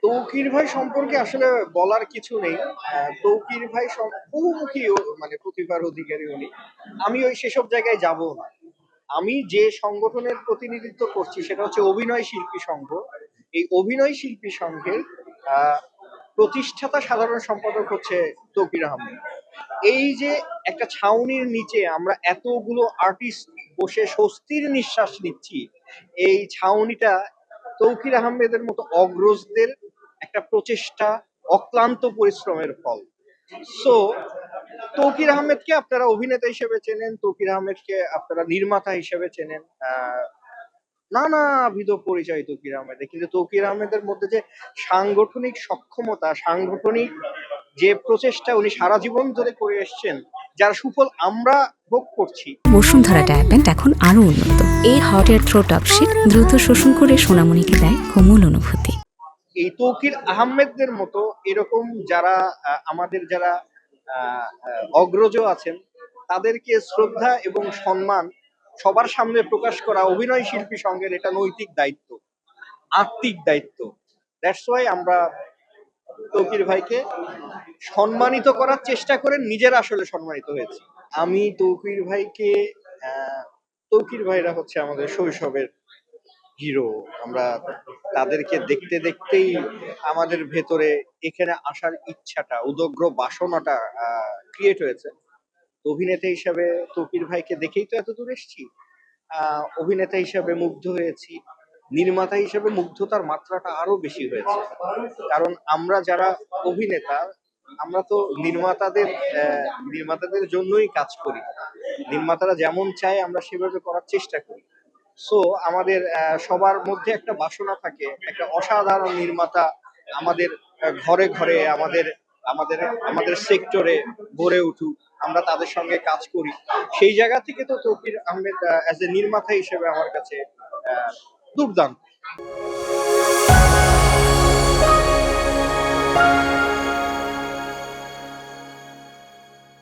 তৌকির ভাই সম্পর্কে আসলে বলার কিছু নেই। তৌকির ভাই বহুমুখী মানে প্রতিভার অধিকারী উনি। আমি ওই সেসব জায়গায় যাব না। আমি যে সংগঠনের প্রতিনিধিত্ব করছি সেটা হচ্ছে অভিনয় শিল্পী সংঘ। এই অভিনয় শিল্পী সংঘের আহ, প্রতিষ্ঠাতা সাধারণ সম্পাদক হচ্ছে তৌকির আহমেদ। এই যে একটা ছাউনির নিচে আমরা এতগুলো আর্টিস্ট বসে স্বস্তির নিঃশ্বাস নিচ্ছি, এই ছাউনিটা তৌকির আহমেদের মতো অগ্রজদের একটা প্রচেষ্টা, অক্লান্ত পরিশ্রমের ফল। সো তৌকির আহমেদকে আপনারা অভিনেতা হিসেবে চেনেন, তৌকির আহমেদকে আপনারা নির্মাতা হিসেবে চেনেন, নানাবিধ পরিচয় তৌকির আহমেদের, কিন্তু তৌকির আহমেদের মধ্যে যে সাংগঠনিক সক্ষমতা, সাংগঠনিক যে প্রচেষ্টা উনি সারা জীবন ধরে করে এসছেন, যার সুফল আমরা ভোগ করছি। বসুন্ধরা ডায়াপেন্ট এখন আরো উন্নত। এই হট এয়ার থ্রো টপশিট দ্রুত শোষণ করে সোনামণিকে দেয় কোমল অনুভূতি। এই তৌকির আহমেদদের মতো এরকম যারা আমাদের যারা অগ্রজ আছেন, তাদেরকে শ্রদ্ধা এবং সম্মান সবার সামনে প্রকাশ করা অভিনয় শিল্পী সংঘের এটা নৈতিক দায়িত্ব, আত্মিক দায়িত্ব। দ্যাটস ওয়াই আমরা তৌকির ভাইকে সম্মানিত করার চেষ্টা করে নিজেরা আসলে সম্মানিত হয়েছি। আমি তৌকির ভাইকে তৌকির ভাইরা হচ্ছে আমাদের শৈশবের হিরো। আমরা তাদেরকে দেখতে দেখতেই আমাদের ভেতরে এখানে আসার ইচ্ছাটা, উদগ্র বাসনাটা ক্রিয়েট হয়েছে। অভিনেতা হিসাবে তৌকির ভাইকে দেখেই তো এত দূর এসেছি। অভিনেতা হিসাবে মুগ্ধ হয়েছি, নির্মাতা হিসেবে মুগ্ধতার মাত্রাটা আরো বেশি হয়েছে। কারণ আমরা যারা অভিনেতা, আমরা তো নির্মাতাদের জন্যই কাজ করি। নির্মাতারা যেমন চায় আমরা সেভাবে করার চেষ্টা করি। সো আমাদের সবার মধ্যে একটা বাসনা থাকে, একটা অসাধারণ নির্মাতা আমাদের ঘরে ঘরে, আমাদের আমাদের আমাদের সেক্টরে গড়ে উঠুক, আমরা তাদের সঙ্গে কাজ করি। সেই জায়গা থেকে তো তৌকির আহমেদ অ্যাজ এ নির্মাতা হিসেবে আমার কাছে দুর্দান্ত।